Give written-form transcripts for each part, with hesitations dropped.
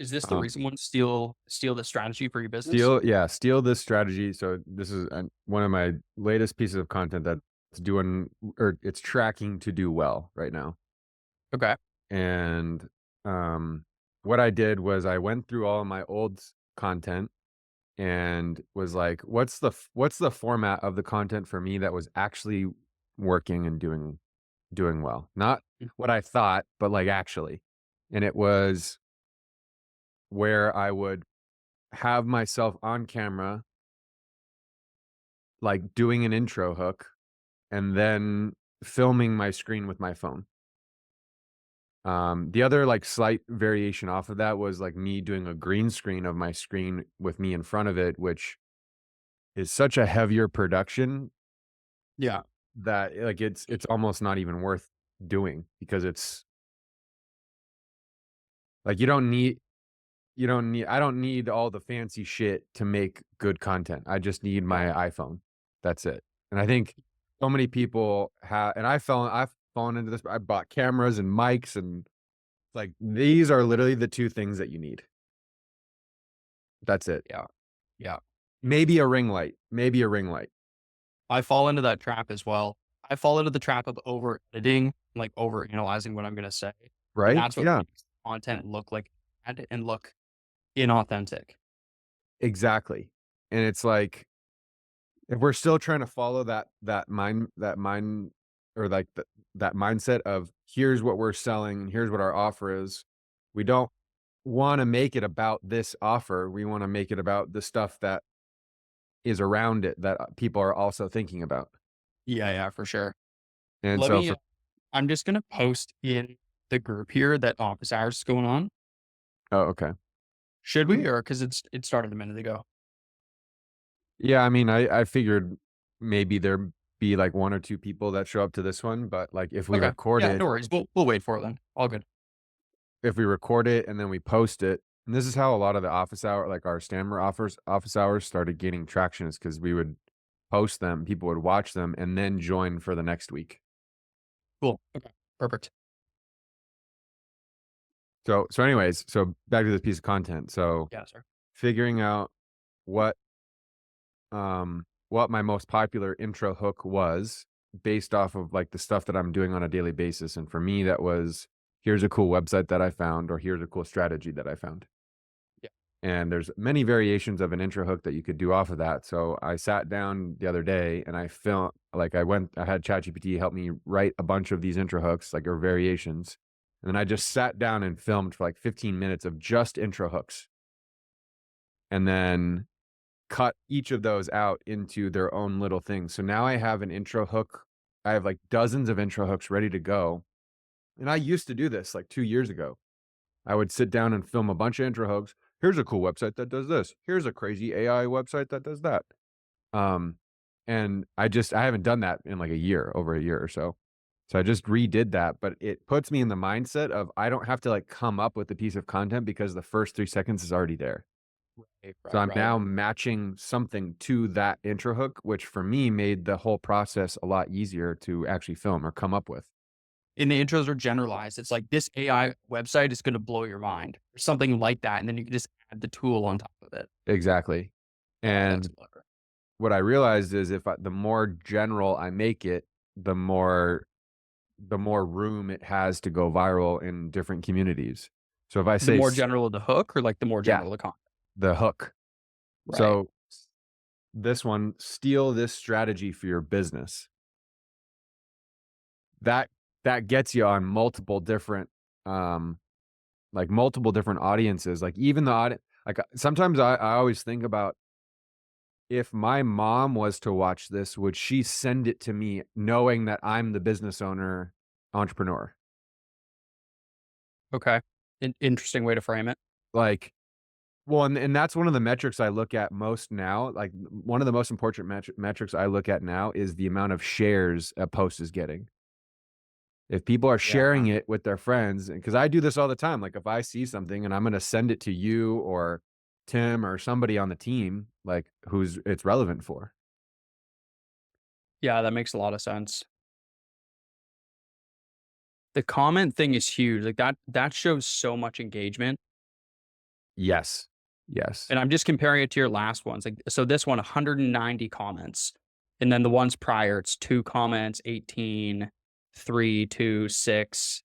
Is this the Um, reason one steal the strategy for your business? steal this strategy. So this is one of my latest pieces of content that's doing, or it's tracking to do well right now. Okay. And what I did was I went through all of my old content and was like, what's the format of the content for me that was actually working and doing well? Not Mm. what I thought, but like actually. And it was where I would have myself on camera, like doing an intro hook and then filming my screen with my phone. The other like slight variation off of that was like me doing a green screen of my screen with me in front of it, which is such a heavier production Yeah. that like it's almost not even worth doing because it's like you don't need I don't need all the fancy shit to make good content. I just need Yeah. my iPhone. That's it. And I think so many people have, and I've fallen into this. I bought cameras and mics and like these are literally the two things that you need. That's it. Yeah. Yeah. Maybe a ring light. Maybe a ring light. I fall into that trap as well. I fall into the trap of over editing, like over analyzing what I'm gonna say. And Right? that's what Yeah, makes content look like ad and look inauthentic. exactly. And it's like if we're still trying to follow that mind or like that mindset of here's what we're selling and here's what our offer is, we don't want to make it about this offer. We want to make it about the stuff that is around it that people are also thinking about. Yeah, yeah, for sure. And Let so me for I'm just gonna post in the group here that office hours is going on. oh, okay. Should we? Or because it started a minute ago. Yeah, I mean, I figured maybe there be like one or two people that show up to this one, but like Okay. Yeah, no worries. We'll wait for it then. All good. if we record it and then we post it, and this is how a lot of the office hour, like our Stammer offers office hours started gaining traction is because we would post them, people would watch them, and then join for the next week. Cool. Okay. Perfect. So anyways, so back to this piece of content. So Yeah, sir. figuring out what what my most popular intro hook was based off of like the stuff that I'm doing on a daily basis. And for me, that was here's a cool website that I found, or here's a cool strategy that I found. Yeah. And there's many variations of an intro hook that you could do off of that. So I sat down the other day and I filmed like I had ChatGPT help me write a bunch of these intro hooks, like or variations. And then I just sat down and filmed for like 15 minutes of just intro hooks. And then cut each of those out into their own little thing. So now I have an intro hook. I have like dozens of intro hooks ready to go. And I used to do this like 2 years ago. I would sit down and film a bunch of intro hooks. Here's a cool website that does this. Here's a crazy AI website that does that. Um, and I haven't done that in like a year, over a year or so. So I just redid that, but it puts me in the mindset of I don't have to like come up with a piece of content because the first 3 seconds is already there. Right, So right, I'm right. now matching something to that intro hook, which for me made the whole process a lot easier to actually film or come up with. And the intros are generalized. It's like this AI website is gonna blow your mind or something like that, and then you can just add the tool on top of it. Exactly. Oh, that's And clever. what I realized is the more general I make it, the more the more room it has to go viral in different communities. So if I The say more general the hook or like the more yeah, general the content? the hook. Right. So this one, steal this strategy for your business. That that gets you on multiple different um like multiple different audiences, like even the audi like, sometimes I always think about if my mom was to watch this, would she send it to me knowing that I'm the business owner, entrepreneur? Okay. Interesting way to frame it. Like, well, and that's one of the metrics I look at most now, like, one of the most important metrics I look at now is the amount of shares a post is getting. If people are Yeah. sharing it with their friends, because I do this all the time, like, if I see something and I'm gonna send it to you or Tim or somebody on the team, like, who's it's relevant for. Yeah, that makes a lot of sense. The comment thing is huge. Like that shows so much engagement. Yes. Yes. And I'm just comparing it to your last ones. Like, so this one, 190 comments. And then the ones prior, it's 2 comments, 18, 3, 2, 6.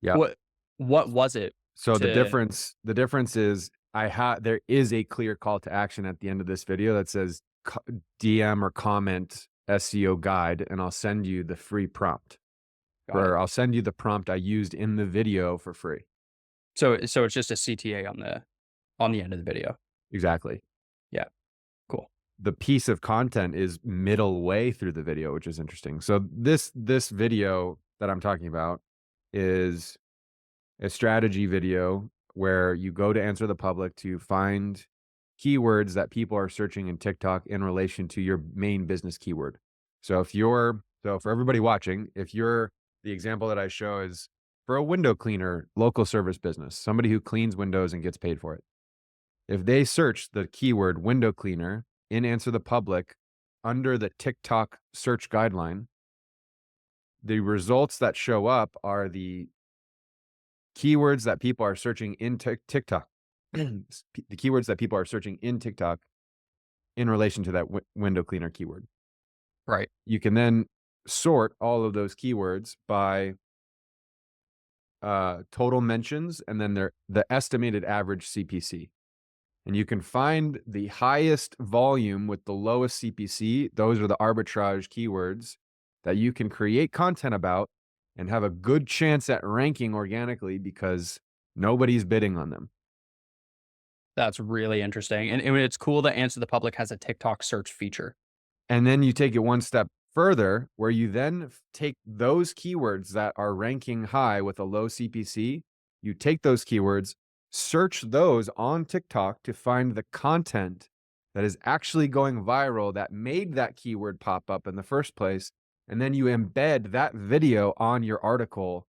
Yep. What was it So to the difference is there is a clear call to action at the end of this video that says DM or comment SEO guide, and I'll send you the free prompt. got it. Or I'll send you the prompt I used in the video for free. So it's just a CTA on the end of the video. Exactly. Yeah, cool. The piece of content is middle way through the video, which is interesting. So this video that I'm talking about is a strategy video where you go to answer the public to find keywords that people are searching in TikTok in relation to your main business keyword. So for everybody watching, the example that I show is for a window cleaner, local service business, somebody who cleans windows and gets paid for it. If they search the keyword window cleaner in answer the public under the TikTok search guideline, the results that show up are the keywords that people are searching in TikTok. The keywords that people are searching in TikTok in relation to that window cleaner keyword. Right. You can then sort all of those keywords by total mentions and then the estimated average CPC. And you can find the highest volume with the lowest CPC. Those are the arbitrage keywords that you can create content about and have a good chance at ranking organically because nobody's bidding on them. That's really interesting. And it's cool that Answer the Public has a TikTok search feature. And then you take it one step further where you then take those keywords that are ranking high with a low CPC, you take those keywords, search those on TikTok to find the content that is actually going viral that made that keyword pop up in the first place. And then you embed that video on your article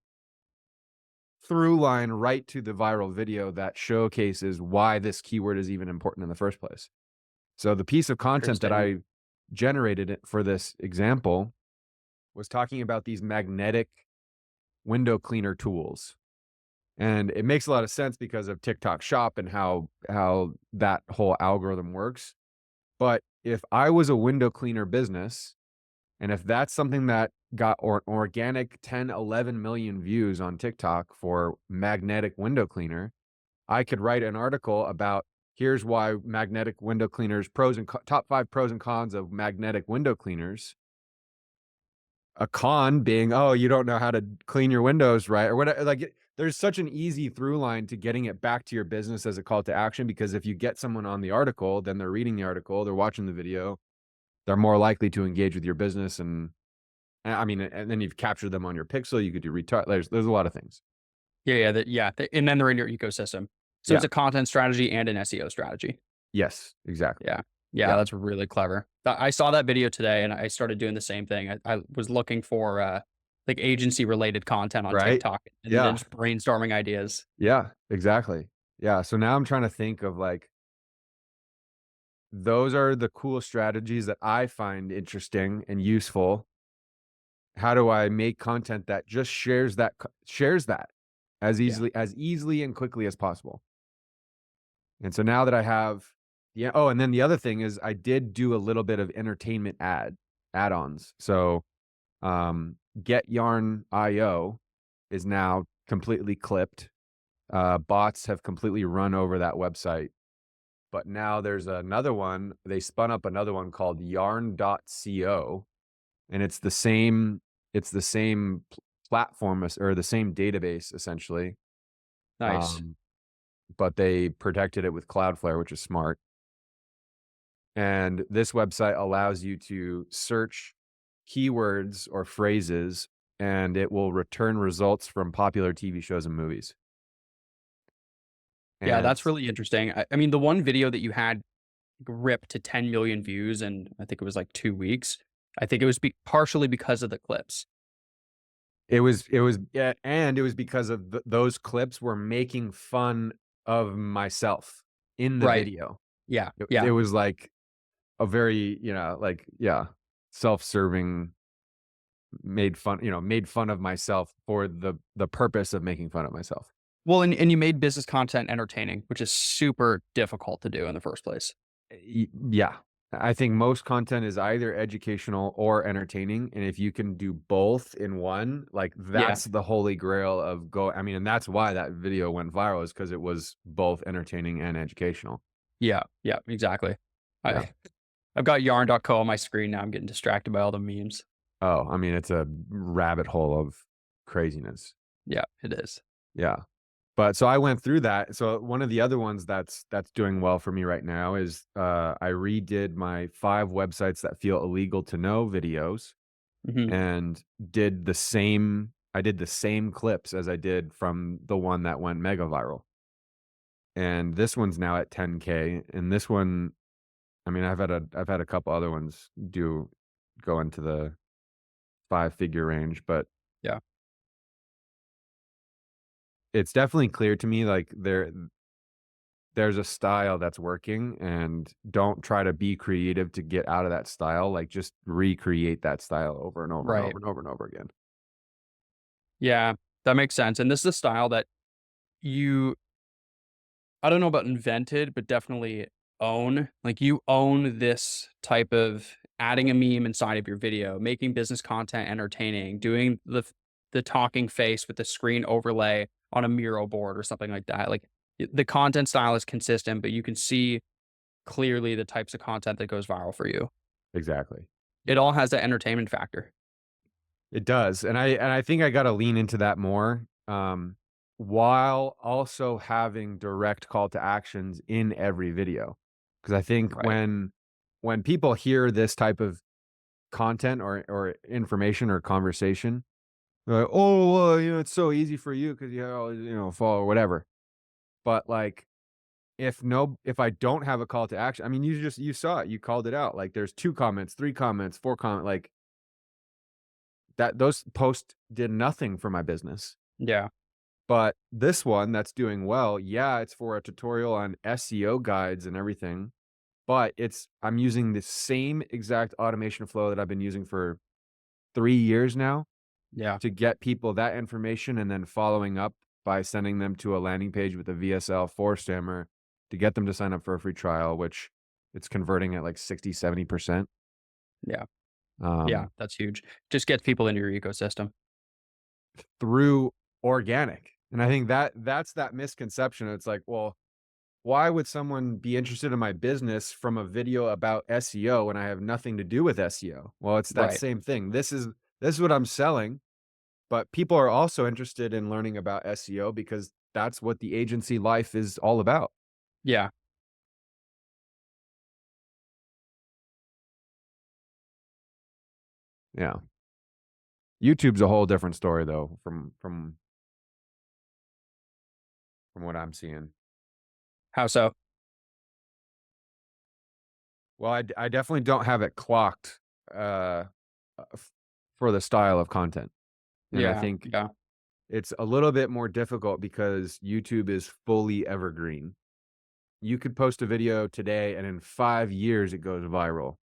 through line right to the viral video that showcases why this keyword is even important in the first place. So the piece of content that Interesting. I generated for this example was talking about these magnetic window cleaner tools. And it makes a lot of sense because of TikTok Shop and how that whole algorithm works. But if I was a window cleaner business, and if that's something that got organic 10, 11 million views on TikTok for magnetic window cleaner, I could write an article about here's why magnetic window cleaners, top 5 pros and cons of magnetic window cleaners. A con being, oh, you don't know how to clean your windows right or whatever. Like there's such an easy through line to getting it back to your business as a call to action, because if you get someone on the article, then they're reading the article, they're watching the video, they're more likely to engage with your business. And I mean, and then you've captured them on your pixel. You could do there's a lot of things. And then they're in your ecosystem. So Yeah. it's a content strategy and an SEO strategy. Yes, exactly. Yeah. Yeah, Yeah. that's really clever. I saw that video today and I started doing the same thing. I was looking for like agency related content on Right. TikTok and then Yeah. just brainstorming ideas. Yeah, exactly. Yeah. So now I'm trying to think of like, those are the cool strategies that I find interesting and useful. How do I make content that just shares that as Yeah. easily and quickly as possible? And so now that I have, yeah. Oh, and then the other thing is I did do a little bit of entertainment add-ons. So Get Yarn IO is now completely clipped. Bots have completely run over that website. But now there's another one. They spun up another one called yarn.co, and it's the same platform or the same database essentially. Nice. But they protected it with Cloudflare, which is smart. And this website allows you to search keywords or phrases, and it will return results from popular TV shows and movies. Yeah, And that's really interesting. I mean, the one video that you had ripped to 10 million views and I think it was like 2 weeks. I think it was partially because of the clips. yeah, and it was because of those clips were making fun of myself in the Right. video. Yeah. It Yeah. was like a very, yeah, self-serving, made fun of myself for the purpose of making fun of myself. Well, and you made business content entertaining, which is super difficult to do in the first place. Yeah. I think most content is either educational or entertaining, and if you can do both in one, like, Yeah. that's the holy grail of I mean, and that's why that video went viral, is because it was both entertaining and educational. Yeah. Yeah, exactly. Yeah. I've got yarn.co on my screen now. I'm getting distracted by all the memes. Oh, I mean, it's a rabbit hole of craziness. Yeah, it is. Yeah. But so I went through that. So one of the other ones that's doing well for me right now is, I redid my 5 websites that feel illegal to know videos, Mhm. and I did the same clips as I did from the one that went mega viral. And this one's now at 10K, and this one, I mean, I've had a couple other ones go into the 5-figure range, but Yeah. it's definitely clear to me, like, there's a style that's working, and don't try to be creative to get out of that style, like, just recreate that style over and over and Right. over and over and over again. Yeah, that makes sense, and this is a style that you I don't know about invented, but definitely own. Like, you own this type of adding a meme inside of your video, making business content entertaining, doing the talking face with the screen overlay on a Miro board or something like that. Like, the content style is consistent, but you can see clearly the types of content that goes viral for you. Exactly. It all has that entertainment factor. It does, and I think I gotta lean into that more, while also having direct call to actions in every video. Because I think Right. when people hear this type of content or information or conversation, they're like, "Oh, well, it's so easy for you because you have, follow," or whatever. But, like, if I don't have a call to action, I mean, you saw it, you called it out, like, there's 2 comments, 3 comments, 4 like, those posts did nothing for my business. Yeah. But this one that's doing well, yeah, it's for a tutorial on SEO guides and everything, but I'm using the same exact automation flow that I've been using for 3 years now Yeah. to get people that information, and then following up by sending them to a landing page with a VSL for Stammer to get them to sign up for a free trial, which it's converting at like 60-70%. Yeah. Yeah, Um, that's huge. Just gets people into your ecosystem. through organic. And I think that's that misconception. It's like, well, why would someone be interested in my business from a video about SEO when I have nothing to do with SEO? Well, it's that Right. same thing. This is what I'm selling, but people are also interested in learning about SEO because that's what the agency life is all about. Yeah. Yeah. YouTube's a whole different story though from what I'm seeing. How so? Well, I definitely don't have it clocked uh for the style of content. And I Yeah. think Yeah. it's a little bit more difficult because YouTube is fully evergreen. You could post a video today and in 5 years it goes viral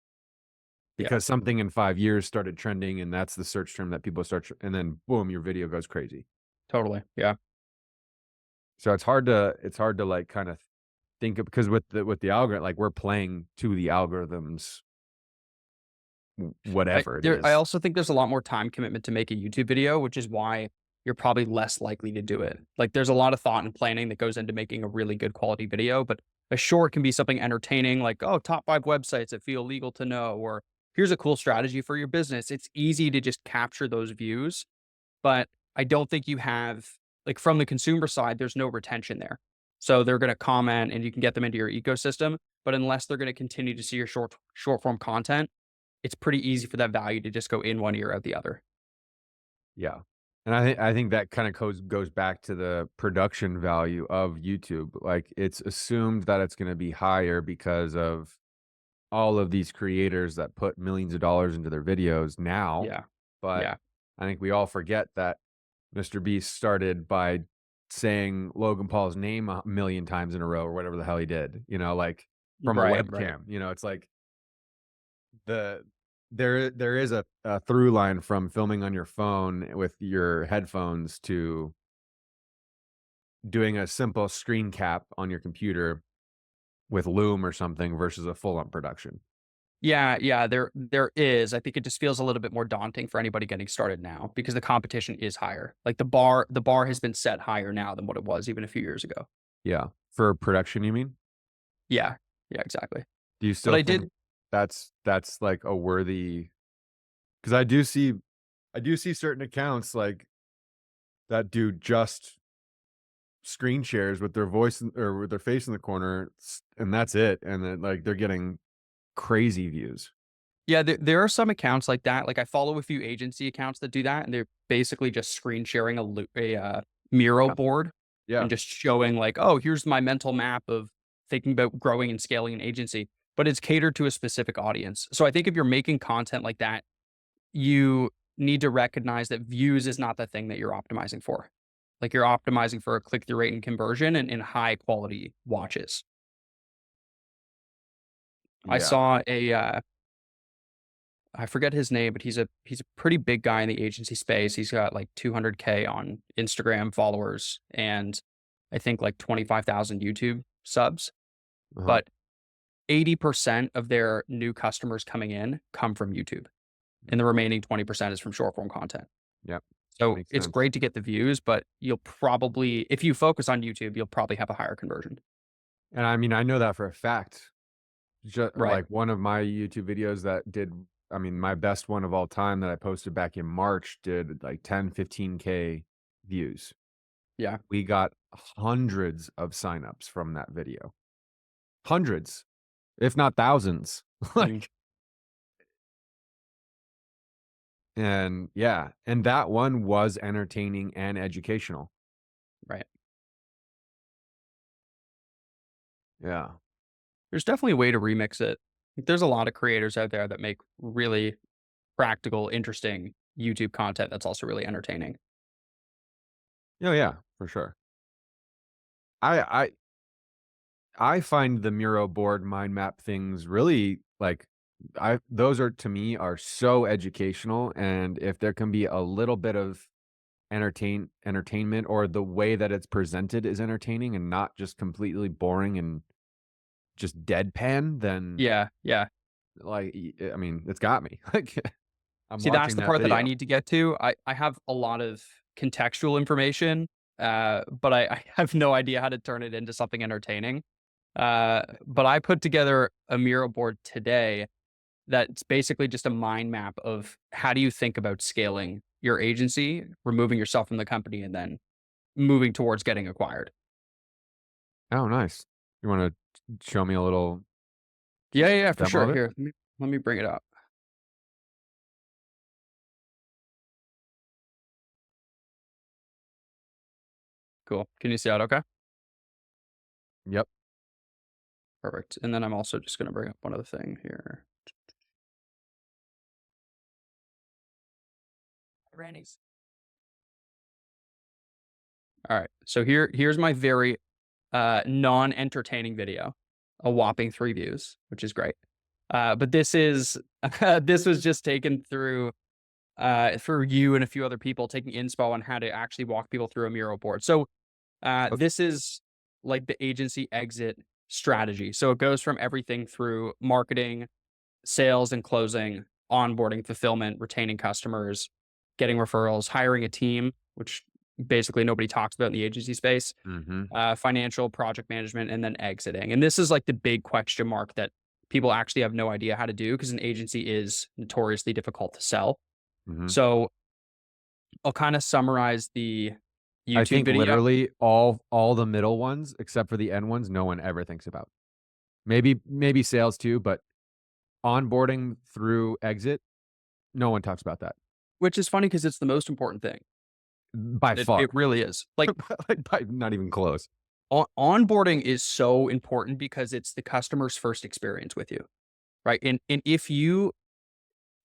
Yeah. because something in 5 years started trending, and that's the search term that people and then boom, your video goes crazy. Totally. Yeah. So it's hard to like kind of think of, because with the algorithm, like, we're playing to the algorithms, whatever it I is. also think there's a lot more time commitment to make a YouTube video, which is why you're probably less likely to do it. Like, there's a lot of thought and planning that goes into making a really good quality video, but a short can be something entertaining, like, oh, top 5 websites that feel legal to know, or here's a cool strategy for your business. It's easy to just capture those views, but I don't think you have, like, from the consumer side, there's no retention there. So they're going to comment and you can get them into your ecosystem, but unless they're going to continue to see your short form content, it's pretty easy for that value to just go in one ear out the other. Yeah. And I think that kind of goes back to the production value of YouTube. Like, it's assumed that it's going to be higher because of all of these creators that put millions of dollars into their videos now, Yeah. but Yeah. I think we all forget that Mr. Beast started by saying Logan Paul's name a million times in a row or whatever the hell he did, like, from a Right. Right. webcam. It's like the there is a through line from filming on your phone with your headphones to doing a simple screen cap on your computer with Loom or something versus a full on production. Yeah, yeah, there is. I think it just feels a little bit more daunting for anybody getting started now because the competition is higher. Like the bar has been set higher now than what it was even a few years ago. Yeah. For production, you mean? Yeah. Yeah, exactly. Do you But still I think did that's like a worthy, because I do see certain accounts like that do just screen shares with their voice or with their face in the corner, and that's it. And then like they're getting crazy views. Yeah, there are some accounts like that. Like I follow a few agency accounts that do that, and they're basically just screen sharing a Miro Yeah. board Yeah. and just showing like, oh, here's my mental map of thinking about growing and scaling an agency. But it's catered to a specific audience. So I think if you're making content like that, you need to recognize that views is not the thing that you're optimizing for. Like you're optimizing for a click through rate and conversion and high quality watches. I Yeah. saw I forget his name, but he's a pretty big guy in the agency space. He's got like 200K on Instagram followers and I think like 25,000 YouTube subs. Uh-huh. But 80% of their new customers coming in come from YouTube, and the remaining 20% is from short form content. Yep. So Makes it's sense. great to get the views, but you'll probably, if you focus on YouTube, you'll probably have a higher conversion. And I mean, I know that for a fact. Right. Like one of my YouTube videos that did, I mean, my best one of all time that I posted back in March did like 10, 15K views. Yeah. We got hundreds of signups from that video. Hundreds, if not thousands. Mhm. Like, and yeah, and that one was entertaining and educational. Right. Yeah. There's definitely a way to remix it. There's a lot of creators out there that make really practical, interesting YouTube content that's also really entertaining. Oh yeah, for sure. I I find the Miro board mind map things really like, I those are to me are so educational, and if there can be a little bit of entertainment, or the way that it's presented is entertaining and not just completely boring and just deadpan, then Yeah, yeah. like I mean, it's got me. Like I'm See, that's watching the that part that I video. need to get to. I have a lot of contextual information, but I have no idea how to turn it into something entertaining. But I put together a Miro board today that's basically just a mind map of how do you think about scaling your agency, removing yourself from the company, and then moving towards getting acquired. Oh, nice. You wanna show me a little Yeah, yeah, yeah, for demo sure. of it? Here, let me bring it up. Cool. Can you see that? Okay. Yep. Perfect. And then I'm also just going to bring up one other thing here. Rannies. All right. So here's my very non-entertaining video. A whopping 3 views, which is great. But this is this was just taken through for you and a few other people taking inspo on how to actually walk people through a Miro board. So Ok. this is like the agency exit strategy. So it goes from everything through marketing, sales and closing, onboarding, fulfillment, retaining customers, getting referrals, hiring a team, which basically nobody talks about in the agency space, Mhm. financial, project management, and then exiting. And this is like the big question mark that people actually have no idea how to do because an agency is notoriously difficult to sell. Mhm. So I'll kind of summarize the I YouTube think video, literally all the middle ones, except for the end ones, no one ever thinks about. Maybe sales too, but onboarding through exit, no one talks about that. which is funny because it's the most important thing. By It far. really is. Like Like, by not even close. onboarding is so important because it's the customer's first experience with you, right? And if you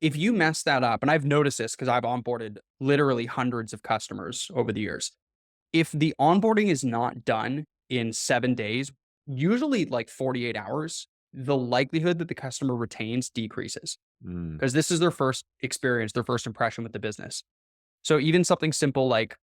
mess that up, and I've noticed this because I've onboarded literally hundreds of customers over the years. If the onboarding is not done in 7 days, usually like 48 hours, the likelihood that the customer retains decreases Mm. because this is their first experience, their first impression with the business. So even something simple like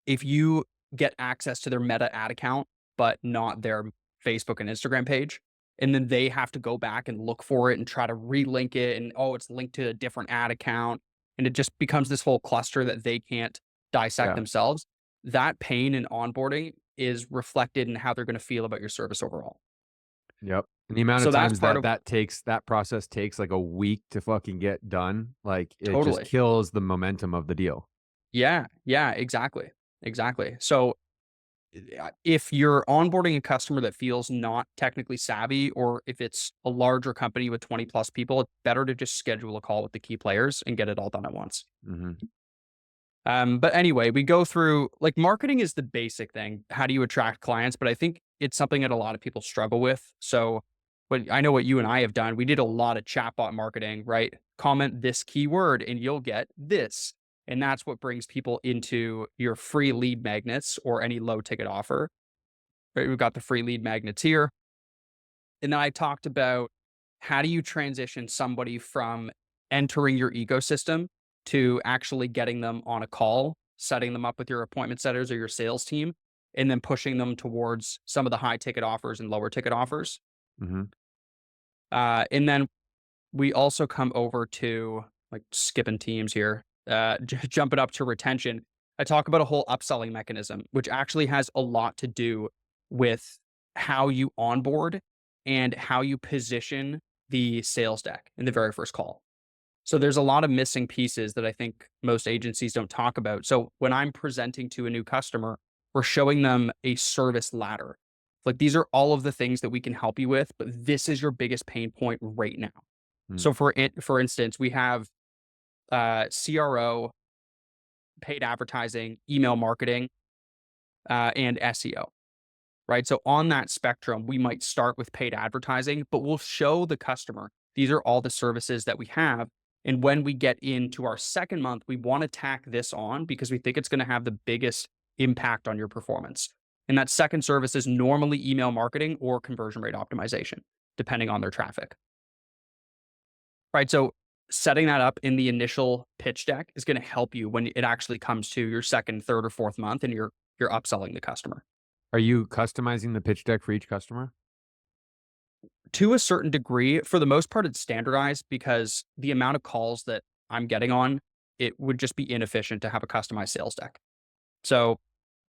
if you get access to their Meta ad account, but not their Facebook and Instagram page. And then they have to go back and look for it and try to relink it. And oh, it's linked to a different ad account. And it just becomes this whole cluster that they can't dissect Yeah. themselves. That pain in onboarding is reflected in how they're going to feel about your service overall. Yep. And the amount of So that's times part that of that process takes like a week to fucking get done, like it just totally. kills the momentum of the deal. Yeah. Yeah. Exactly. Exactly. So if you're onboarding a customer that feels not technically savvy, or if it's a larger company with 20 plus people, it's better to just schedule a call with the key players and get it all done at once. Mhm. But anyway, we go through like marketing is the basic thing. How do you attract clients? But I think it's something that a lot of people struggle with. So, but I know what you and I have done. We did a lot of chatbot marketing, right? Comment this keyword and you'll get this. And that's what brings people into your free lead magnets or any low ticket offer. Right? We've got the free lead magnets here. And then I talked about how do you transition somebody from entering your ecosystem to actually getting them on a call, setting them up with your appointment setters or your sales team, and then pushing them towards some of the high ticket offers and lower ticket offers. Mhm. And then we also come over to like skipping teams here, jumping up to retention. I talk about a whole upselling mechanism, which actually has a lot to do with how you onboard and how you position the sales deck in the very first call. So there's a lot of missing pieces that I think most agencies don't talk about. So when I'm presenting to a new customer, we're showing them a service ladder. Like these are all of the things that we can help you with, but this is your biggest pain point right now. Mm. So for instance, we have CRO, paid advertising, email marketing, and SEO. Right. So on that spectrum, we might start with paid advertising, but we'll show the customer these are all the services that we have. And when we get into our second month, we want to tack this on because we think it's going to have the biggest impact on your performance. And that second service is normally email marketing or conversion rate optimization, depending on their traffic. Right. So setting that up in the initial pitch deck is going to help you when it actually comes to your second, third, or fourth month and you're upselling the customer. Are you customizing the pitch deck for each customer? To a certain degree, for the most part, it's standardized because the amount of calls that I'm getting on, it would just be inefficient to have a customized sales deck. So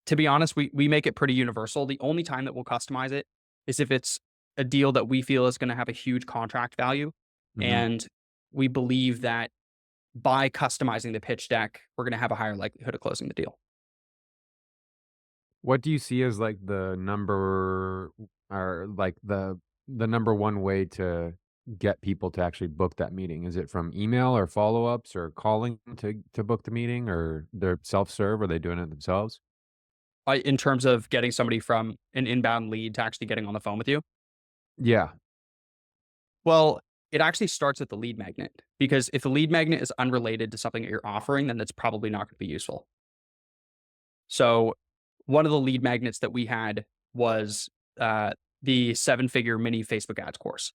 to be honest, we make it pretty universal. The only time that we'll customize it is if it's a deal that we feel is going to have a huge contract value. Mhm. And we believe that by customizing the pitch deck, we're going to have a higher likelihood of closing the deal. What do you see as like the number or like the number one way to get people to actually book that meeting? Is it from email or follow-ups or calling to book the meeting, or they're self-serve? Are they doing it themselves? In terms of getting somebody from an inbound lead to actually getting on the phone with you, Yeah. well, it actually starts at the lead magnet because if the lead magnet is unrelated to something that you're offering, then that's probably not going to be useful. So, one of the lead magnets that we had was the seven figure mini Facebook ads course,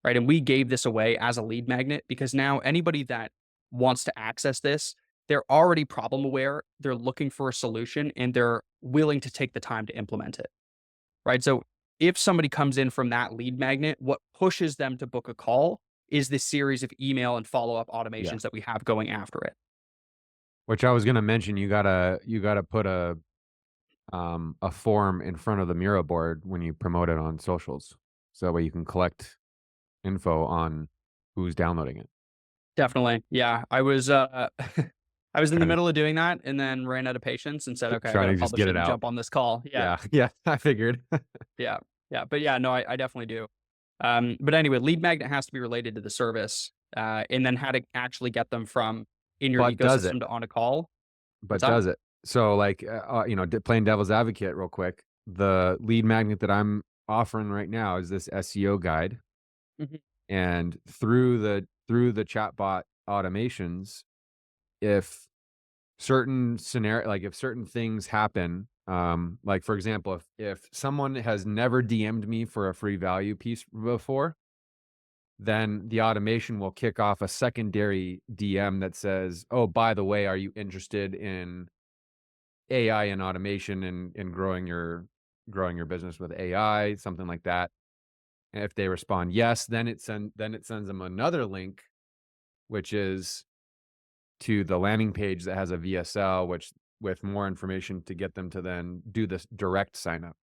right? And we gave this away as a lead magnet because now anybody that wants to access this, they're already problem aware, they're looking for a solution, and they're willing to take the time to implement it. Right? So if somebody comes in from that lead magnet, what pushes them to book a call is this series of email and follow-up Yeah. automations that we have going after it. Which I was gonna mention, you gotta put a form in front of the Miro board when you promote it on socials, so that way you can collect info on who's downloading it. Definitely. Yeah. I was in the Trying to middle of doing that and then ran out of patience and said, okay, I trying gotta to just publish get it it and out. jump on this call. Yeah. Yeah, yeah, I figured. Yeah. Yeah. But yeah, no, I definitely do. But anyway, lead magnet has to be related to the service. And then how to actually get them from in your But does it? ecosystem to on a call. What's But that? does it? So, like, playing devil's advocate real quick, the lead magnet that I'm offering right now is this SEO guide, Mhm. and through the chatbot automations, if certain scenario like, if certain things happen, like, for example, if someone has never DM'd me for a free value piece before, then the automation will kick off a secondary DM that says, "Oh, by the way, are you interested in AI and automation and growing your business with AI, something like that. And if they respond yes, then it sends them another link, which is to the landing page that has a VSL, which with more information to get them to then do this direct sign up.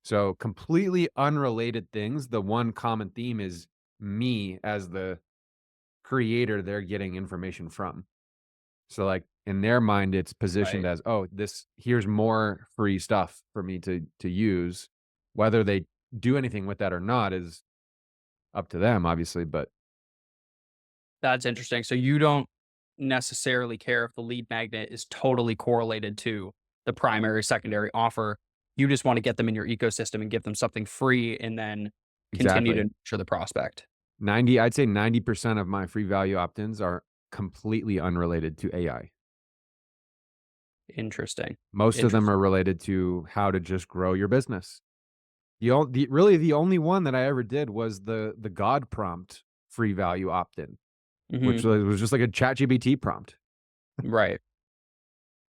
So completely unrelated things. The one common theme is me as the creator they're getting information from. So like in their mind, it's positioned Right. as, oh, this here's more free stuff for me to use. Whether they do anything with that or not is up to them, obviously. But That's interesting. So you don't necessarily care if the lead magnet is totally correlated to the primary, secondary offer. You just want to get them in your ecosystem and give them something free and then continue to exactly. nurture the prospect. I'd say 90% of my free value opt-ins are completely unrelated to AI. Interesting. Most of them Interesting. are related to how to just grow your business. The only one that I ever did was the God prompt free value opt-in, which Mhm. was just like a ChatGPT prompt. Right.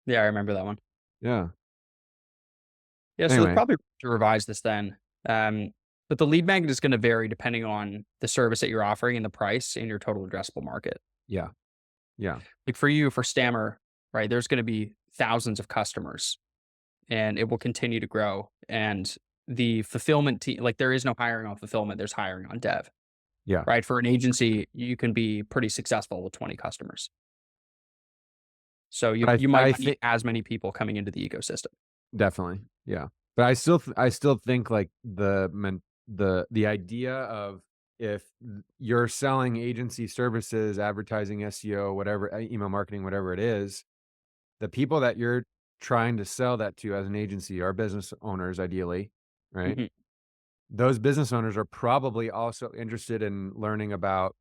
Yeah, I remember that one. Yeah. Yeah, so Anyway, probably to revise this then. Um, but the lead magnet is going to vary depending on the service that you're offering and the price and your total addressable market. yeah, yeah, Like for you, for Stammer, right, there's going to be thousands of customers and it will continue to grow. And the fulfillment team, like there is no hiring on fulfillment, there's hiring on dev, yeah. right? For an agency, you can be pretty successful with 20 customers. So But you might I not need think as many people coming into the ecosystem. definitely, yeah. But I still think like the idea of if you're selling agency services, advertising, SEO, whatever, email marketing, whatever it is, the people that you're trying to sell that to as an agency are business owners, ideally, right? Mhm. Those business owners are probably also interested in learning about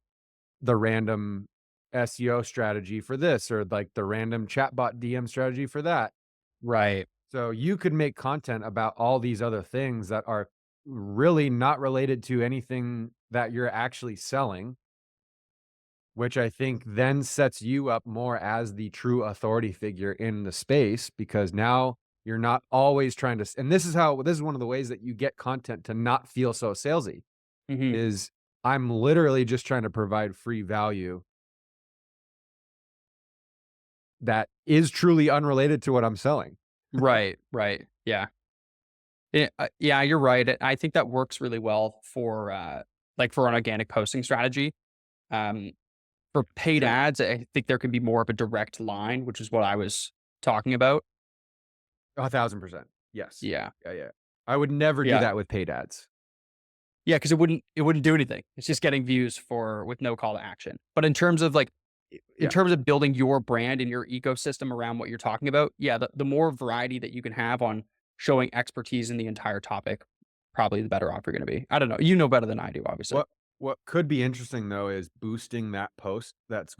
the random SEO strategy for this or like the random chatbot DM strategy for that. Right. So you could make content about all these other things that are really not related to anything that you're actually selling, which I think then sets you up more as the true authority figure in the space because now you're not always trying to, and this is one of the ways that you get content to not feel so salesy Mhm. is I'm literally just trying to provide free value that is truly unrelated to what I'm selling. Right. Right. Yeah. Yeah, you're right. I think that works really well for, like, for an organic posting strategy. Um, for paid Sure. ads, I think there can be more of a direct line, which is what I was talking about. 1,000%. Yes. Yeah. Yeah, yeah. I would never do Yeah. that with paid ads. Yeah, because it wouldn't do anything. It's just getting views for with no call to action. But in terms of, like, in Yeah. terms of building your brand and your ecosystem around what you're talking about, yeah, the more variety that you can have on showing expertise in the entire topic, probably the better off you're gonna be. I don't know. You know better than I do, obviously. What what could be interesting though is boosting that post that's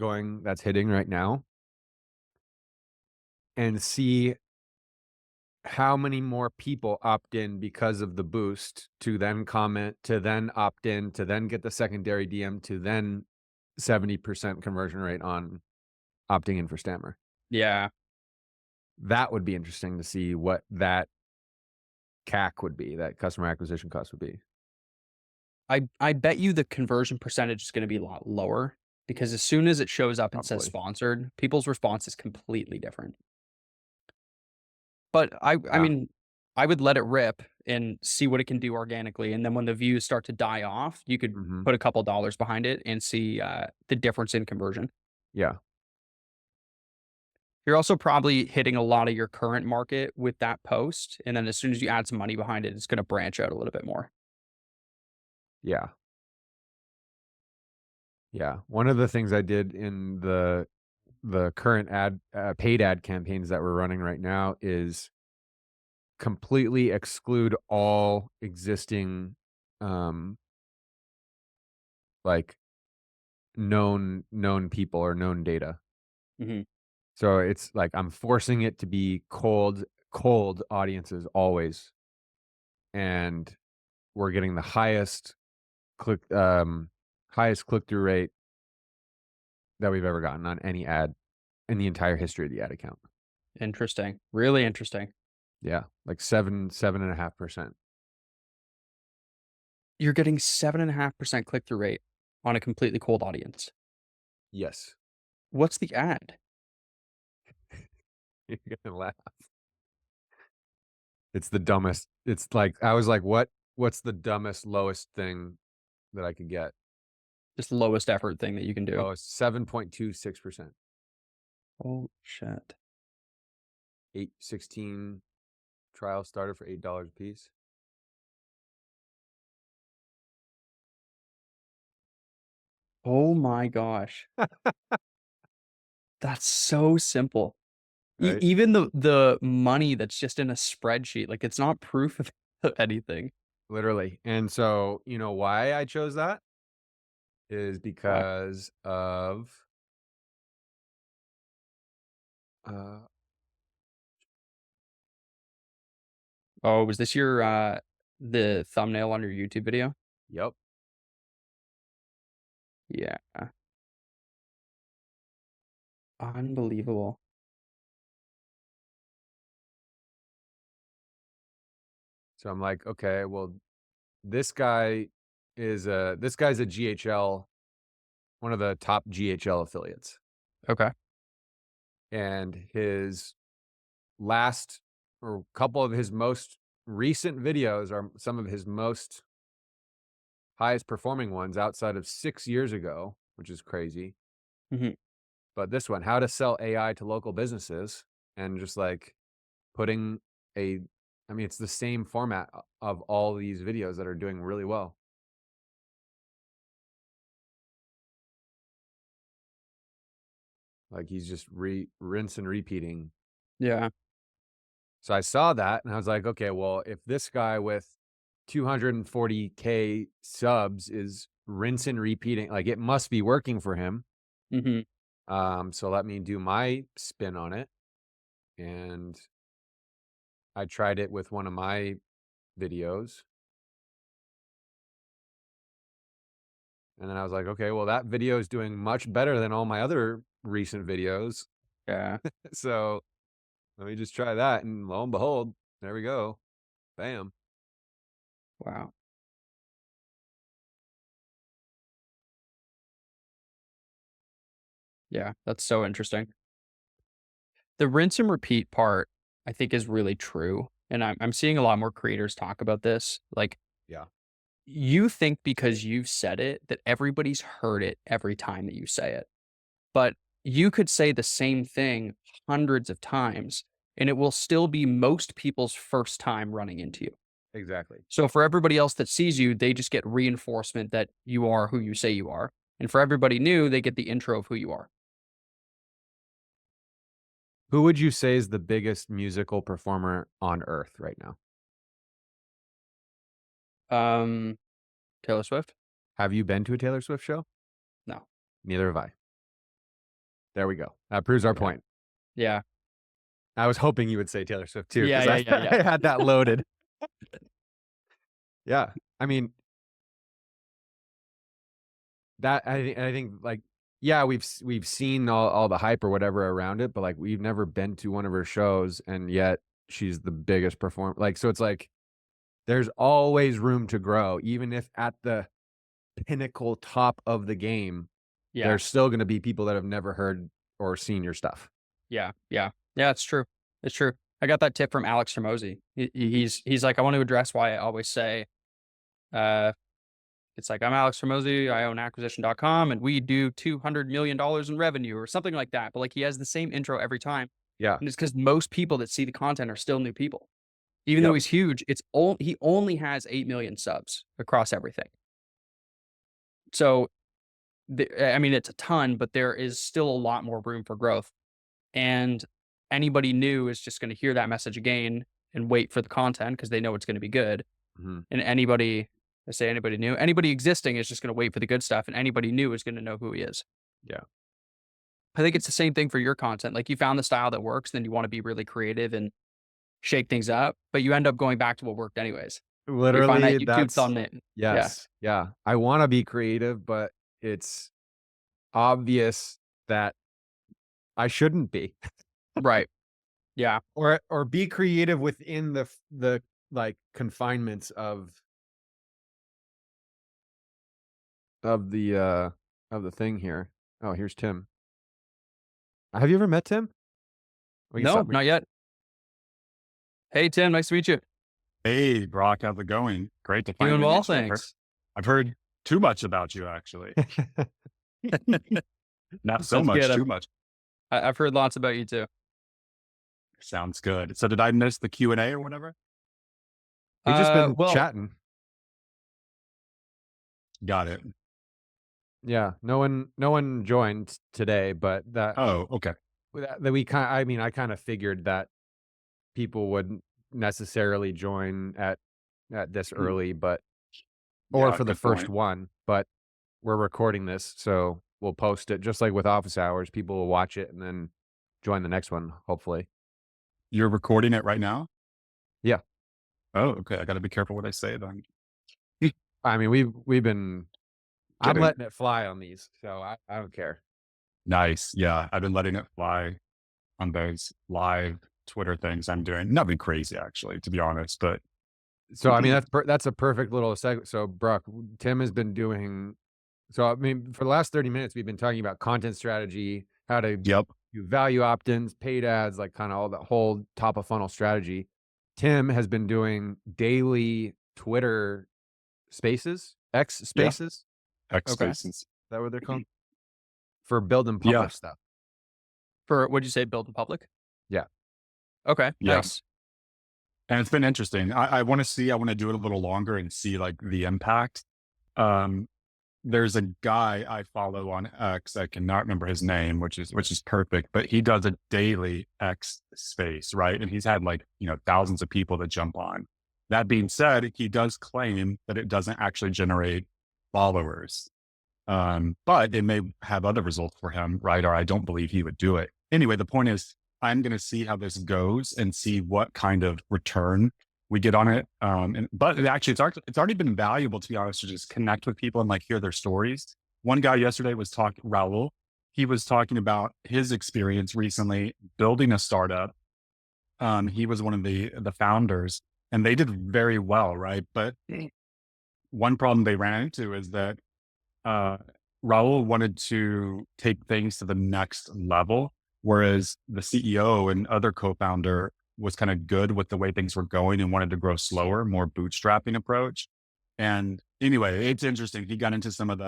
hitting right now and see how many more people opt in because of the boost to then comment, to then opt in, to then get the secondary DM, to then 70% conversion rate on opting in for Stammer. Yeah. That would be interesting to see what that CAC would be, that customer acquisition cost would be. I bet you the conversion percentage is gonna be a lot lower because as soon as it shows up and says Probably. sponsored, people's response is completely different. But I Yeah. mean, I would let it rip and see what it can do organically, and then when the views start to die off, you could Mhm. put a couple dollars behind it and see, the difference in conversion. Yeah. You're also probably hitting a lot of your current market with that post, and then as soon as you add some money behind it, it's gonna branch out a little bit more. Yeah. Yeah. One of the things I did in the current paid ad campaigns that we're running right now is completely exclude all existing, um, like, known people or known data. Mhm. So it's like I'm forcing it to be cold audiences always, and we're getting the highest click-through rate that we've ever gotten on any ad in the entire history of the ad account. Interesting. Really interesting. Yeah, like 7.5%. You're getting 7.5% click-through rate on a completely cold audience. Yes. What's the ad? You're gonna laugh. It's the dumbest. It's like I was like, what's the dumbest, lowest thing that I could get? Just the lowest effort thing that you can do. Lowest 7.26%. Oh, shit. 816 trial started for $8 a piece. Oh my gosh. That's so simple. Right? Even the money that's just in a spreadsheet, like, it's not proof of anything. Literally. And so, you know why I chose that? Is Why? because of uh Oh, was this your, the thumbnail on your YouTube video? yep. Yeah. Unbelievable. So I'm like, okay, well, this guy this guy's a GHL, one of the top GHL affiliates. Okay. And his last or couple of his most recent videos are some of his most highest performing ones outside of 6 years ago, which is crazy. Mhm. But this one, how to sell AI to local businesses, and just like putting a I mean, it's the same format of all these videos that are doing really well. Like he's just rinse and repeating. Yeah. So I saw that and I was like, okay, well, if this guy with 240K subs is rinse and repeating, like it must be working for him. Mhm. So let me do my spin on it. And I tried it with one of my videos. And then I was like, okay, well, that video is doing much better than all my other recent videos. Yeah. So let me just try that. And lo and behold, there we go. Bam. Wow. Yeah, that's so interesting. The rinse and repeat part, I think, is really true, and I'm seeing a lot more creators talk about this. Like, Yeah, you think because you've said it that everybody's heard it every time that you say it, but you could say the same thing hundreds of times, and it will still be most people's first time running into you. exactly. So for everybody else that sees you, they just get reinforcement that you are who you say you are, and for everybody new, they get the intro of who you are. Who would you say is the biggest musical performer on earth right now? Um, Taylor Swift? Have you been to a Taylor Swift show? No. Neither have I. There we go. That proves our Yeah. point. Yeah. I was hoping you would say Taylor Swift too, Yeah, because yeah, yeah, yeah. I had that loaded. Yeah. I mean, that I think like yeah, we've seen all the hype or whatever around it, but like we've never been to one of her shows, and yet she's the biggest performer. Like so, it's like there's always room to grow, even if at the pinnacle top of the game, Yeah. there's still going to be people that have never heard or seen your stuff. Yeah, yeah. Yeah, it's true. It's true. I got that tip from Alex Hormozy. He's like, "I want to address why I always say, uh, it's like, I'm Alex Hormozy, I own acquisition.com, and we do $200 million in revenue," or something like that. But like he has the same intro every time. Yeah. And it's because most people that see the content are still new people. Even though Yep. he's huge, he only has 8 million subs across everything. So I mean, it's a ton, but there is still a lot more room for growth. And anybody new is just going to hear that message again and wait for the content because they know it's going to be good. Mhm. And I say anybody new, anybody existing is just going to wait for the good stuff, and anybody new is going to know who he is. Yeah. I think it's the same thing for your content. Like you found the style that works, then you want to be really creative and shake things up, but you end up going back to what worked anyways. You find that Literally, YouTube that's thumbnail. Yeah. yes. Yeah. I wanna be creative, but it's obvious that I shouldn't be. Right. Yeah. or be creative within the like confinements of the thing here. Oh, here's Tim. Have you ever met Tim? We can No, stop. not yet. Hey, Tim, nice to meet you. Hey, Brock, how's it going? Great to Doing finally well, meet you. thanks. I've heard too much about you, actually. Not so That's much, good. too much. I've heard lots about you too. Sounds good. So did I miss the Q&A or whatever? We just been Well, chatting. Got it. Yeah, no one joined today, but Oh, okay. that we kind. I mean, I kind of figured that people wouldn't necessarily join at this Mm, early, but or yeah, for the good first point. one. But we're recording this, so we'll post it just like with office hours. People will watch it and then join the next one, hopefully. You're recording it right now? Yeah, Oh, okay. I got to be careful what I say then. I mean we've been. I'm Kidding. letting it fly on these, so I don't care. Nice. Yeah, I've been letting it fly on those live Twitter things I'm doing. Nothing crazy, actually, to be honest, but So I mean that's a perfect little segment. So Brock, Tim has been doing. So I mean, for the last 30 minutes, we've been talking about content strategy, how to yep. do value opt-ins, paid ads, like kind of all the whole top of funnel strategy. Tim has been doing daily Twitter spaces, X Yeah. spaces. Is X okay. Spaces. that what they're called? For build and Yeah. publish stuff. For what'd you say, build in public? Yeah. Okay, Yeah. nice. And it's been interesting. I want to see, I want to do it a little longer and see like the impact. Um, there's a guy I follow on X. I cannot remember his name, which is perfect, but he does a daily X space, right? And he's had like, thousands of people that jump on. That being said, he does claim that it doesn't actually generate followers. But it may have other results for him, right? Or I don't believe he would do it. Anyway, the point is, I'm going to see how this goes and see what kind of return we get on it. But it's already been valuable, to be honest, to just connect with people and like hear their stories. One guy yesterday was talking, Raul. He was talking about his experience recently building a startup. He was one of the founders, and they did very well, right? But one problem they ran into is that uh, Raul wanted to take things to the next level, whereas the CEO and other co-founder was kind of good with the way things were going and wanted to grow slower, more bootstrapping approach. And anyway, it's interesting. He got into some of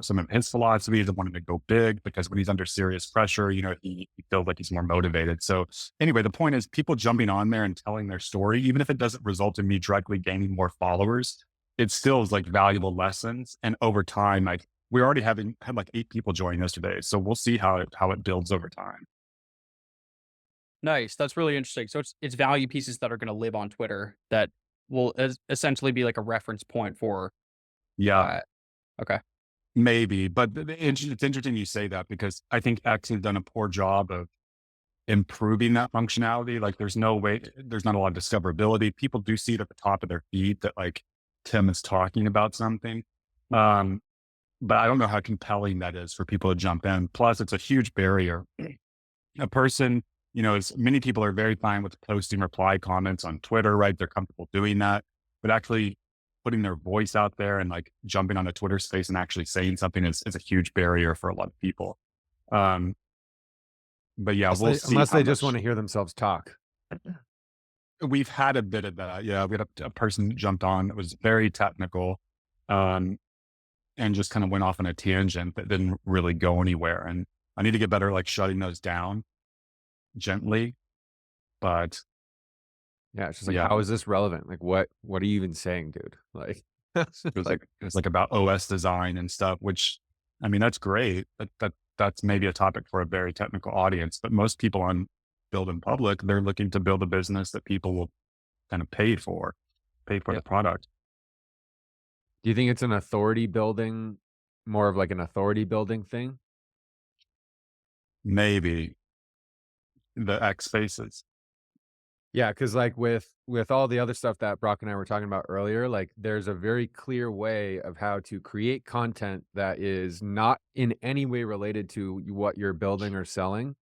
some of his philosophies of wanting to go big because when he's under serious pressure, he feels like he's more motivated. So anyway, the point is people jumping on there and telling their story, even if it doesn't result in me directly gaining more followers, it still is like valuable lessons. And over time, like we already had like 8 people join yesterday. So we'll see how it builds over time. Nice. That's really interesting. So it's value pieces that are going to live on Twitter that will essentially be like a reference point for. Yeah, Uh, okay. maybe. But it's interesting you say that because I think X has done a poor job of improving that functionality. Like there's not a lot of discoverability. People do see it at the top of their feed that like Tim is talking about something. Um, but I don't know how compelling that is for people to jump in. Plus it's a huge barrier. A person, many people are very fine with posting reply comments on Twitter, right? They're comfortable doing that, but actually putting their voice out there and like jumping on a Twitter space and actually saying something is a huge barrier for a lot of people. Um, but yeah, we'll see Unless how they just want much to hear themselves talk. we've had a bit of that. Yeah. We had a person that jumped on that was very technical, um, and just kind of went off on a tangent that didn't really go anywhere. And I need to get better, like shutting those down gently. But Yeah, it's just like, yeah, how is this relevant? Like, what are you even saying, dude? Like, it's just like, it was like about OS design and stuff, which I mean, that's great. That's maybe a topic for a very technical audience, but most people on Build in Public, they're looking to build a business that people will kind of pay for yeah. the product. Do you think it's an authority building, more of like an authority building thing? Maybe the X faces. Yeah, because like with all the other stuff that Brock and I were talking about earlier, like there's a very clear way of how to create content that is not in any way related to what you're building or selling,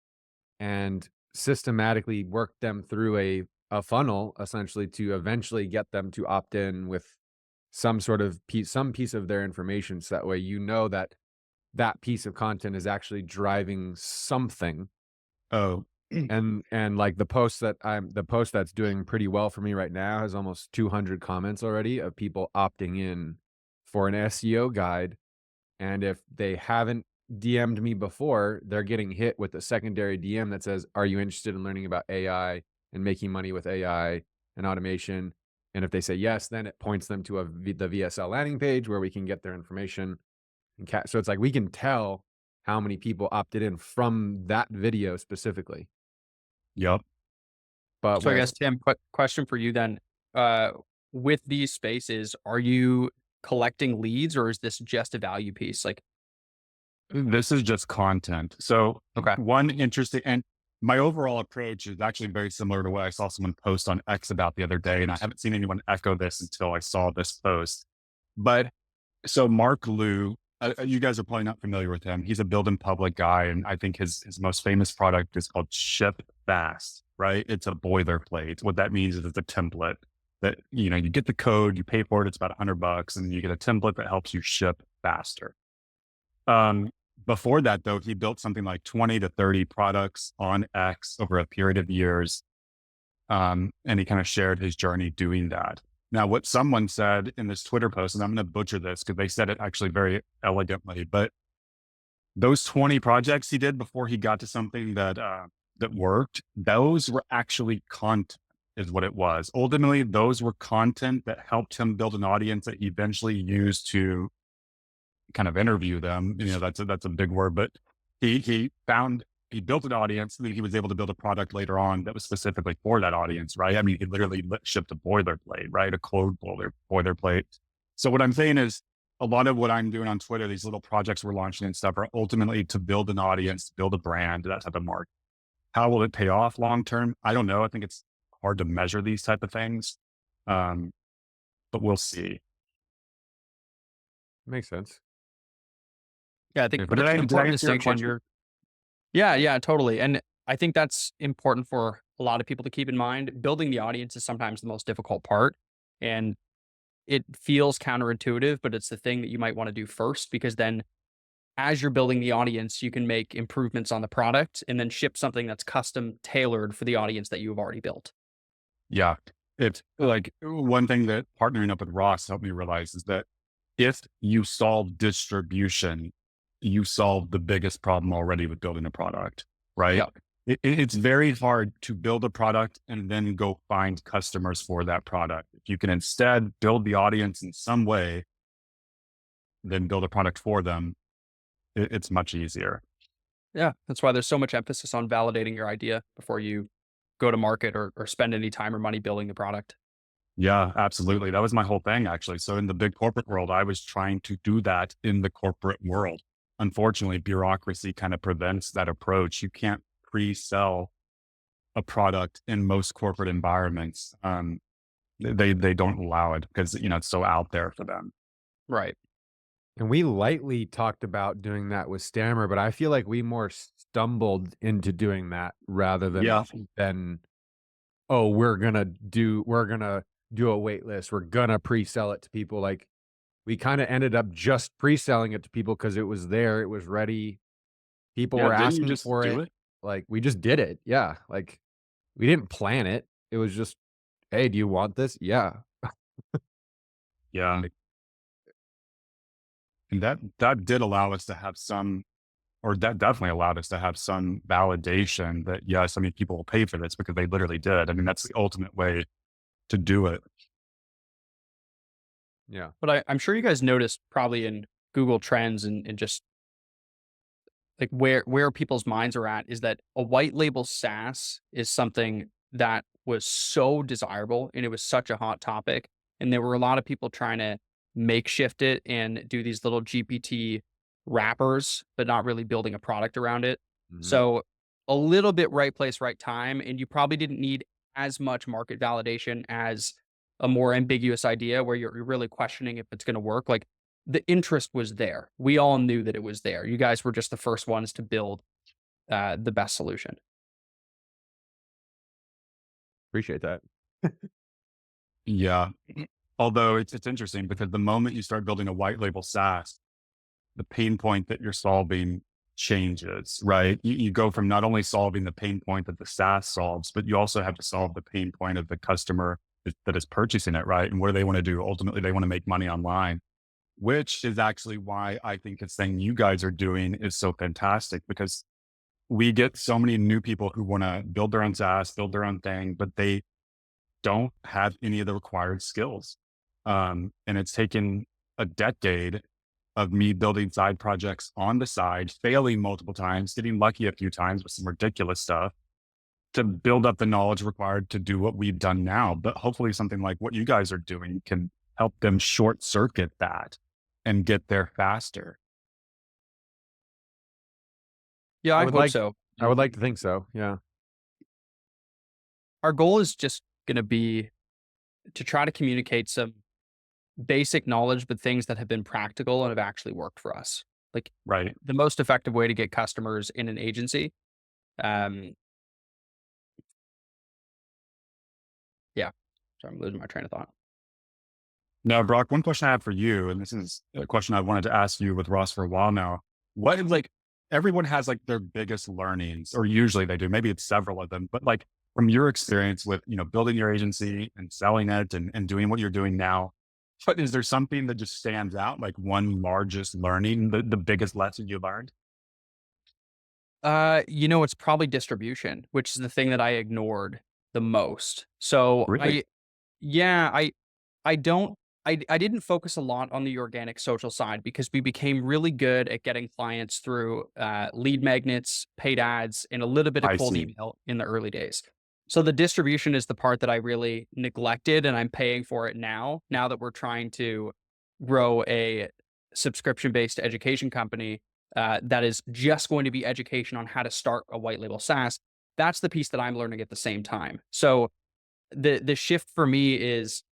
and systematically work them through a funnel essentially to eventually get them to opt in with some piece of their information. So that way, that that piece of content is actually driving something. Oh, And like the post that's doing pretty well for me right now has almost 200 comments already of people opting in for an SEO guide. And if they haven't DM'd me before, they're getting hit with a secondary DM that says, "Are you interested in learning about AI and making money with AI and automation?" And if they say yes, then it points them to the VSL landing page where we can get their information. So it's like we can tell how many people opted in from that video specifically. yep. But So I with guess, Tim, question for you then. Uh, with these spaces, are you collecting leads or is this just a value piece? Like, This is just content. So okay. one interesting, and my overall approach is actually very similar to what I saw someone post on X about the other day. And I haven't seen anyone echo this until I saw this post. But so Mark Liu, you guys are probably not familiar with him. He's a build in public guy. And I think his most famous product is called Ship Fast, right? It's a boilerplate. What that means is it's a template that, you get the code, you pay for it. It's about $100 and you get a template that helps you ship faster. Um, Before that, though, he built something like 20 to 30 products on X over a period of years. And he kind of shared his journey doing that. Now, what someone said in this Twitter post, and I'm going to butcher this because they said it actually very elegantly, but those 20 projects he did before he got to something that worked, those were actually content, is what it was. Ultimately, those were content that helped him build an audience that he eventually used to kind of interview them. That's a big word, but he built an audience, and then he was able to build a product later on that was specifically for that audience, right? I mean, he literally shipped a boilerplate, right? A code boilerplate. So what I'm saying is a lot of what I'm doing on Twitter, these little projects we're launching and stuff, are ultimately to build an audience, build a brand, that type of market. How will it pay off long term? I don't know. I think it's hard to measure these type of things. But we'll see. Makes sense. Yeah, I think But did it's I an did I important answer your distinction. question? Yeah, yeah, totally. And I think that's important for a lot of people to keep in mind. Building the audience is sometimes the most difficult part. And it feels counterintuitive, but it's the thing that you might want to do first because then as you're building the audience, you can make improvements on the product and then ship something that's custom tailored for the audience that you've already built. Yeah. It's like one thing that partnering up with Ross helped me realize is that if you solve distribution, you solve the biggest problem already with building a product, right? Yeah. It's very hard to build a product and then go find customers for that product. If you can instead build the audience in some way, then build a product for them, it's much easier. Yeah. That's why there's so much emphasis on validating your idea before you go to market or spend any time or money building the product. Yeah, absolutely. That was my whole thing, actually. So in the big corporate world, I was trying to do that in the corporate world. Unfortunately, bureaucracy kind of prevents that approach. You can't pre-sell a product in most corporate environments. They don't allow it because it's so out there for them. Right. And we lightly talked about doing that with Stammer, but I feel like we more stumbled into doing that rather Yeah, than oh, we're gonna do a wait list. We're gonna pre-sell it to people. Like we kind of ended up just pre-selling it to people because it was there, it was ready. People yeah. were Didn't you asking just for do it. it? Like we just did it. Yeah. Like we didn't plan it. It was just, hey, do you want this? Yeah. Yeah, and that did allow us to have some, or that definitely allowed us to have some validation that yes, I mean, people will pay for this because they literally did. I mean, that's the ultimate way to do it. Yeah. But I'm sure you guys noticed probably in Google Trends and just like where people's minds are at is that a white label SaaS is something that was so desirable and it was such a hot topic. And there were a lot of people trying to makeshift it and do these little GPT wrappers, but not really building a product around it. Mhm. So a little bit right place, right time. And you probably didn't need as much market validation as a more ambiguous idea where you're really questioning if it's going to work. Like the interest was there. We all knew that it was there. You guys were just the first ones to build the best solution. Appreciate that. Yeah. Although it's interesting because the moment you start building a white label SaaS, the pain point that you're solving changes, right? You go from not only solving the pain point that the SaaS solves, but you also have to solve the pain point of the customer that is purchasing it, right? And what do they want to do? Ultimately, they want to make money online, which is actually why I think this thing you guys are doing is so fantastic, because we get so many new people who want to build their own SaaS, build their own thing, but they don't have any of the required skills. And it's taken a decade of me building side projects on the side, failing multiple times, getting lucky a few times with some ridiculous stuff to build up the knowledge required to do what we've done now. But hopefully something like what you guys are doing can help them short circuit that and get there faster. Yeah, I would hope like so. I would like to think so. Yeah. Our goal is just going to be to try to communicate some basic knowledge, but things that have been practical and have actually worked for us. Like Right. the most effective way to get customers in an agency. Um, yeah. So I'm losing my train of thought. Now, Brock, one question I have for you, and this is a question I wanted to ask you with Ross for a while now. What is like, everyone has like their biggest learnings, or usually they do, maybe it's several of them, but like from your experience with, building your agency and selling it and doing what you're doing now, but is there something that just stands out, like one largest learning, the biggest lesson you learned? It's probably distribution, which is the thing that I ignored the most. So Really? yeah, I don't, I didn't focus a lot on the organic social side because we became really good at getting clients through lead magnets, paid ads, and a little bit of I cold see. email in the early days. So the distribution is the part that I really neglected, and I'm paying for it now that we're trying to grow a subscription-based education company that is just going to be education on how to start a white label SaaS. That's the piece that I'm learning at the same time. So the shift for me is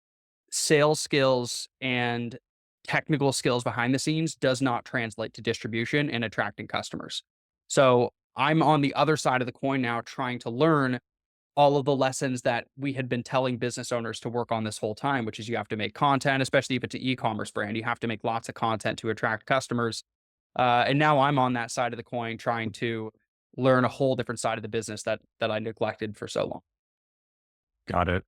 sales skills and technical skills behind the scenes does not translate to distribution and attracting customers. So I'm on the other side of the coin now trying to learn all of the lessons that we had been telling business owners to work on this whole time, which is you have to make content, especially if it's an e-commerce brand. You have to make lots of content to attract customers. And now I'm on that side of the coin trying to learn a whole different side of the business that I neglected for so long. Got it.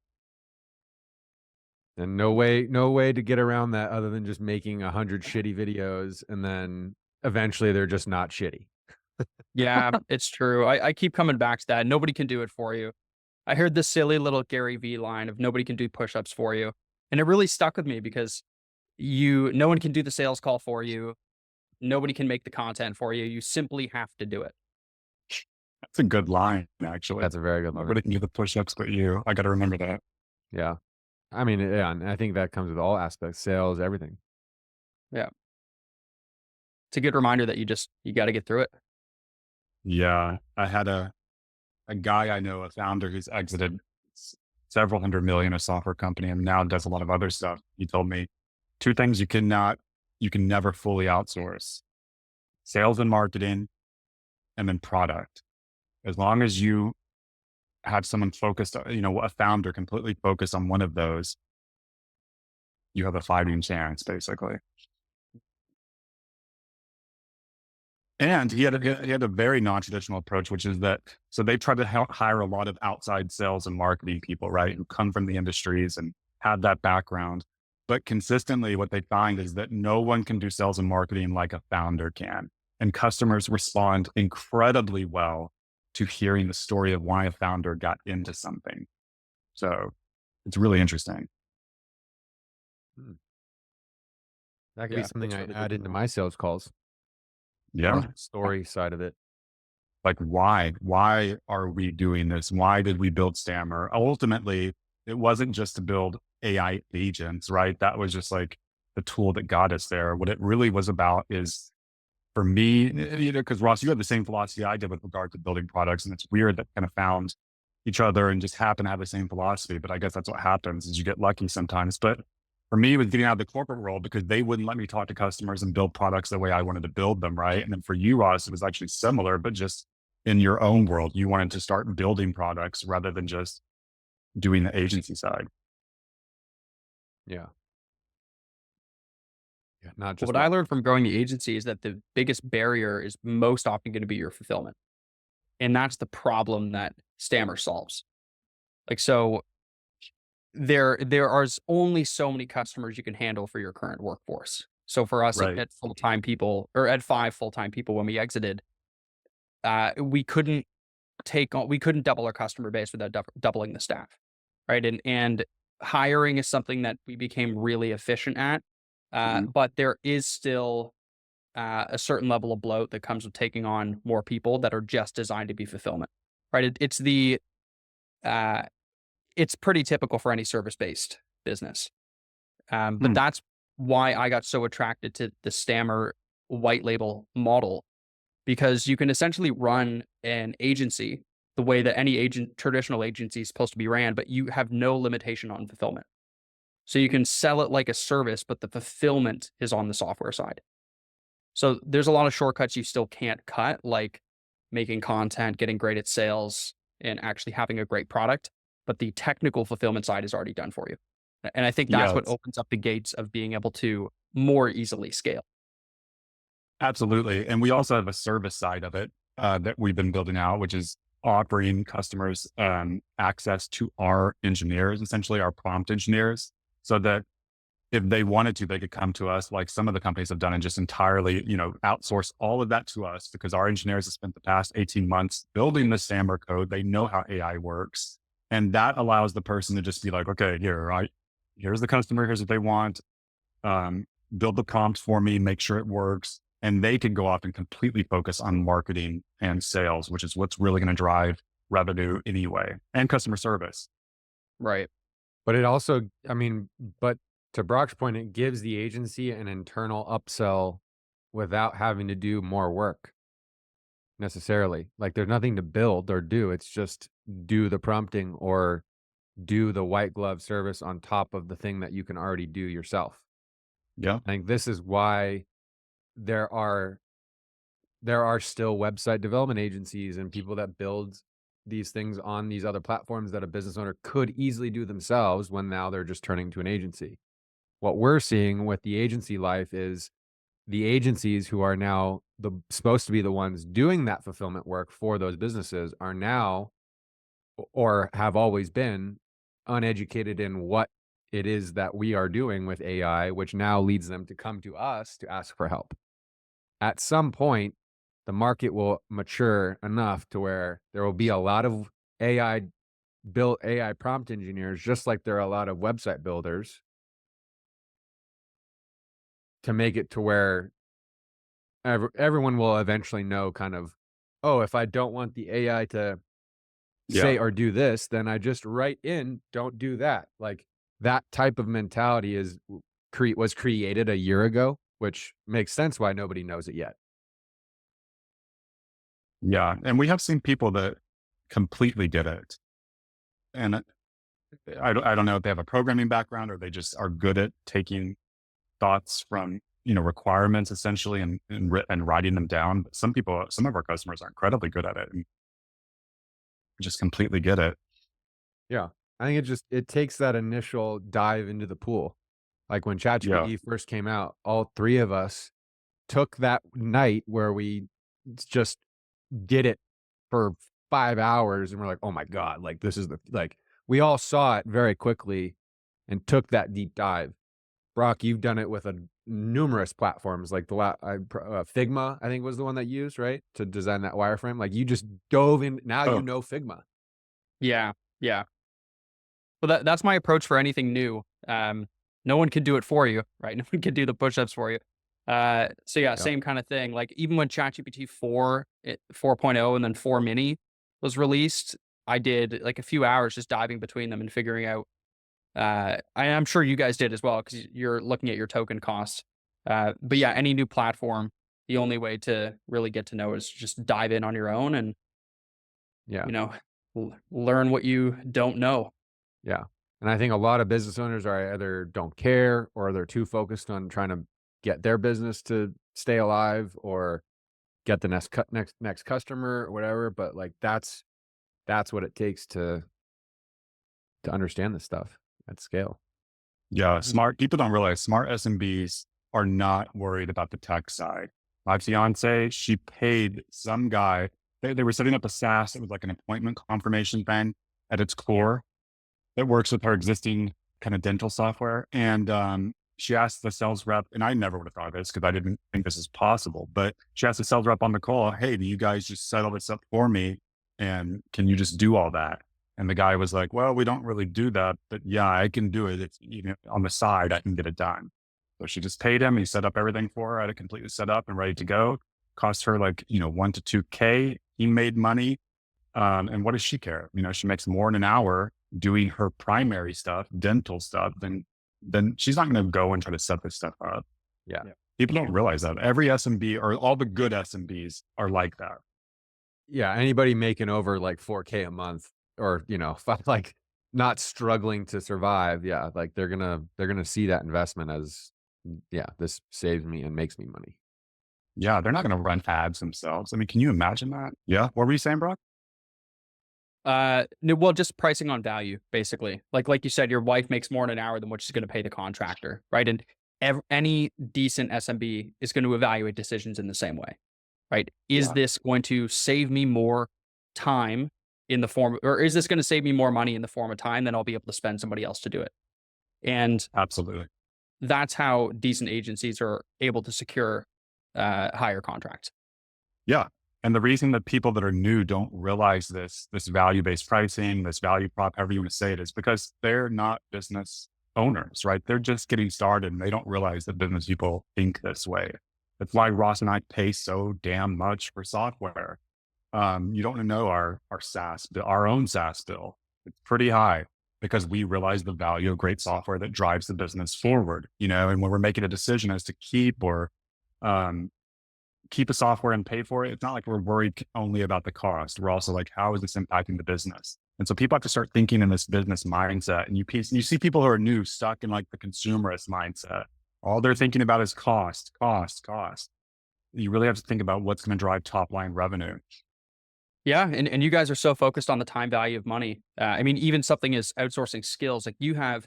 And no way to get around that other than just making 100 shitty videos, and then eventually they're just not shitty. Yeah, it's true. I keep coming back to that. Nobody can do it for you. I heard this silly little Gary V line of nobody can do push-ups for you. And it really stuck with me because no one can do the sales call for you. Nobody can make the content for you. You simply have to do it. That's a good line, actually. That's a very good Nobody line. can do the push-ups but you. I got to remember that. Yeah. I mean, yeah, and I think that comes with all aspects, sales, everything. Yeah. It's a good reminder that you got to get through it. Yeah. I had a guy I know, a founder who's exited several hundred million a software company and now does a lot of other stuff. He told me two things you can never fully outsource: sales and marketing, and then product. As long as you have someone focused, a founder completely focused on one of those, you have a fighting chance, basically. And he had a very non-traditional approach, which is that, so they try to hire a lot of outside sales and marketing people, right, who come from the industries and have that background. But consistently, what they find is that no one can do sales and marketing like a founder can. And customers respond incredibly well to hearing the story of why a founder got into something. So it's really interesting. Hmm. That could be Yeah, something that's I really good add to into know. my sales calls. Yeah. Story side of it. Like, why are we doing this? Why did we build Stammer? Ultimately, it wasn't just to build AI agents, right? That was just like the tool that got us there. What it really was about is, for me, because Ross, you had the same philosophy I did with regard to building products. And it's weird that kind of found each other and just happen to have the same philosophy. But I guess that's what happens, is you get lucky sometimes. But for me, it was getting out of the corporate world because they wouldn't let me talk to customers and build products the way I wanted to build them, right? And then for you, Ross, it was actually similar, but just in your own world, you wanted to start building products rather than just doing the agency side. Yeah. Yeah. Not Well, just what I learned from growing the agency is that the biggest barrier is most often going to be your fulfillment. And that's the problem that Stammer solves. Like, so there are only so many customers you can handle for your current workforce. So for us Right. at full-time people, or at 5 full-time people when we exited, we couldn't double our customer base without doubling the staff, right? And hiring is something that we became really efficient at, Mhm. but there is still a certain level of bloat that comes with taking on more people that are just designed to be fulfillment, right? Uh, it's pretty typical for any service-based business. But Hmm. that's why I got so attracted to the Stammer white label model, because you can essentially run an agency the way that any traditional agency is supposed to be ran, but you have no limitation on fulfillment. So you can sell it like a service, but the fulfillment is on the software side. So there's a lot of shortcuts you still can't cut, like making content, getting great at sales, and actually having a great product. But the technical fulfillment side is already done for you. And I think that's Yeah, what opens up the gates of being able to more easily scale. absolutely. And we also have a service side of it that we've been building out, which is offering customers access to our engineers, essentially our prompt engineers, so that if they wanted to, they could come to us like some of the companies have done and just entirely, outsource all of that to us because our engineers have spent the past 18 months building the Stammer code. They know how AI works. And that allows the person to just be like, okay, here's the customer, here's what they want. Build the prompt for me, make sure it works. And they can go off and completely focus on marketing and sales, which is what's really going to drive revenue anyway, and customer service. Right. But it also, I mean, but to Brock's point, it gives the agency an internal upsell without having to do more work necessarily. Like there's nothing to build or do. It's just do the prompting or do the white glove service on top of the thing that you can already do yourself. Yeah. I think this is why there are still website development agencies and people that build these things on these other platforms that a business owner could easily do themselves when now they're just turning to an agency. What we're seeing with the agency life is the agencies who are now supposed to be the ones doing that fulfillment work for those businesses are now or have always been uneducated in what it is that we are doing with AI, which now leads them to come to us to ask for help. At some point, the market will mature enough to where there will be a lot of AI built AI prompt engineers, just like there are a lot of website builders, to make it to where everyone will eventually know kind of, oh, if I don't want the AI to Yeah. say or do this, then I just write in, don't do that. Like that type of mentality was created a year ago, which makes sense why nobody knows it yet. Yeah. And we have seen people that completely get it. And I don't know if they have a programming background or they just are good at taking thoughts from, requirements essentially and writing them down. But some of our customers are incredibly good at it and just completely get it. Yeah. I think it takes that initial dive into the pool. Like when Yeah. ChatGPT first came out, all three of us took that night where we just did it for 5 hours and we're like, "Oh my god, like this is we all saw it very quickly and took that deep dive. Brock, you've done it with numerous platforms like Figma, I think was the one that you used, right? To design that wireframe. Like you just dove in. Now you Oh, know Figma. Yeah. Yeah. Well, that's my approach for anything new. No one can do it for you, right? No one can do the push-ups for you. So yeah, Yep. same kind of thing. Like even when ChatGPT 4.0 and then 4 mini was released, I did like a few hours just diving between them and figuring out, I'm sure you guys did as well, because you're looking at your token costs. But yeah, any new platform, the only way to really get to know is just dive in on your own and, Yeah. you know, learn what you don't know. Yeah. And I think a lot of business owners are either don't care or they're too focused on trying to get their business to stay alive or get the next customer or whatever. But like that's what it takes to to understand this stuff at scale. Yeah, smart people don't realize smart SMBs are not worried about the tech side. My fiance, she paid some guy. They were setting up a SaaS. It was like an appointment confirmation thing at its core that works with her existing kind of dental software. And she asked the sales rep, and I never would have thought of this because I didn't think this is possible, but she asked the sales rep on the call, "Hey, do you guys just set all this up for me? And can you just do all that?" And the guy was like, "Well, we don't really do that, but yeah, I can do it. It's, on the side, I can get it done." So she just paid him. He set up everything for her. I had it completely set up and ready to go. Cost her like, 1 to 2K. He made money. And what does she care? She makes more in an hour doing her primary stuff, dental stuff, then she's not going to go and try to set this stuff up. Yeah. People don't realize that. Every SMB or all the good SMBs are like that. Yeah. Anybody making over like 4K a month or, like not struggling to survive. Yeah. Like they're going to see that investment as, yeah, this saves me and makes me money. Yeah. They're not going to run ads themselves. I mean, can you imagine that? Yeah. What were you saying, Brock? No, well, just pricing on value, basically. Like you said, your wife makes more in an hour than what she's going to pay the contractor, right? And any decent SMB is going to evaluate decisions in the same way, right? Is Yeah. this going to save me more time in the form, or is this going to save me more money in the form of time? Then I'll be able to spend somebody else to do it. And Absolutely. that's how decent agencies are able to secure higher contracts. Yeah. And the reason that people that are new don't realize this value-based pricing, this value prop, however you want to say it, is because they're not business owners, right? They're just getting started and they don't realize that business people think this way. That's why Ross and I pay so damn much for software. You don't know our SaaS bill, our own SaaS bill. It's pretty high because we realize the value of great software that drives the business forward, and when we're making a decision as to keep or keep a software and pay for it, it's not like we're worried only about the cost. We're also like, how is this impacting the business? And so people have to start thinking in this business mindset. And you see people who are new stuck in like the consumerist mindset. All they're thinking about is cost, cost, cost. You really have to think about what's going to drive top line revenue. Yeah, and you guys are so focused on the time value of money. I mean, even something as outsourcing skills, like you have,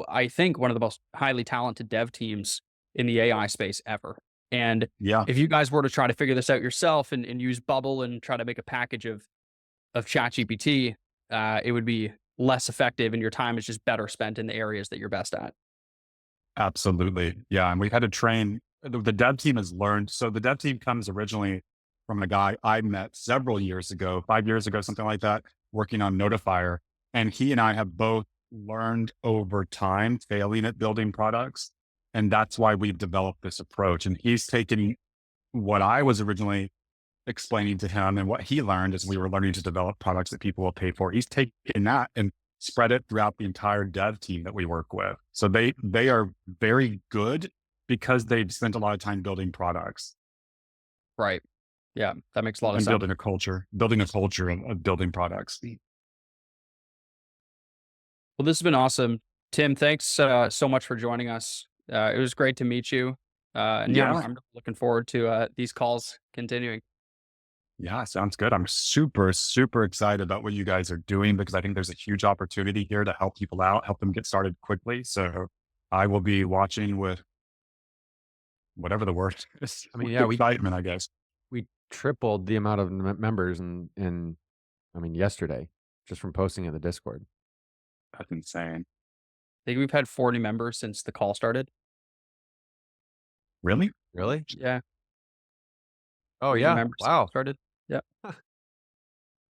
I think, one of the most highly talented dev teams in the AI space ever. And Yeah, if you guys were to try to figure this out yourself and use Bubble and try to make a package of ChatGPT, it would be less effective, and your time is just better spent in the areas that you're best at. absolutely. Yeah. And we've had to train the dev team has learned. So the dev team comes originally from a guy I met several years ago, 5 years ago, something like that, working on Notifier. And he and I have both learned over time, failing at building products. And that's why we've developed this approach. And he's taken what I was originally explaining to him and what he learned as we were learning to develop products that people will pay for. He's taken that and spread it throughout the entire dev team that we work with. So they are very good because they've spent a lot of time building products. Right. Yeah, that makes a lot of And sense. building a culture of building products. Well, this has been awesome. Tim, thanks so much for joining us. It was great to meet you. And yeah, Yeah. I'm looking forward to these calls continuing. Yeah, sounds good. I'm super, super excited about what you guys are doing because I think there's a huge opportunity here to help people out, help them get started quickly. So I will be watching with whatever the word is. I mean, yeah, Excitement, I guess. we tripled the amount of members in yesterday just from posting in the Discord. That's insane. I think we've had 40 members since the call started. Really? Really? Yeah. Oh 40 yeah. members Wow. started. Yeah.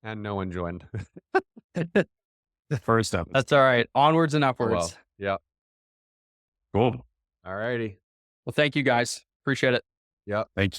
And no one joined. First up. That's all right. Onwards and Oh upwards. well. Yeah. Cool. All righty. Well, thank you guys. Appreciate it. Yep. Thank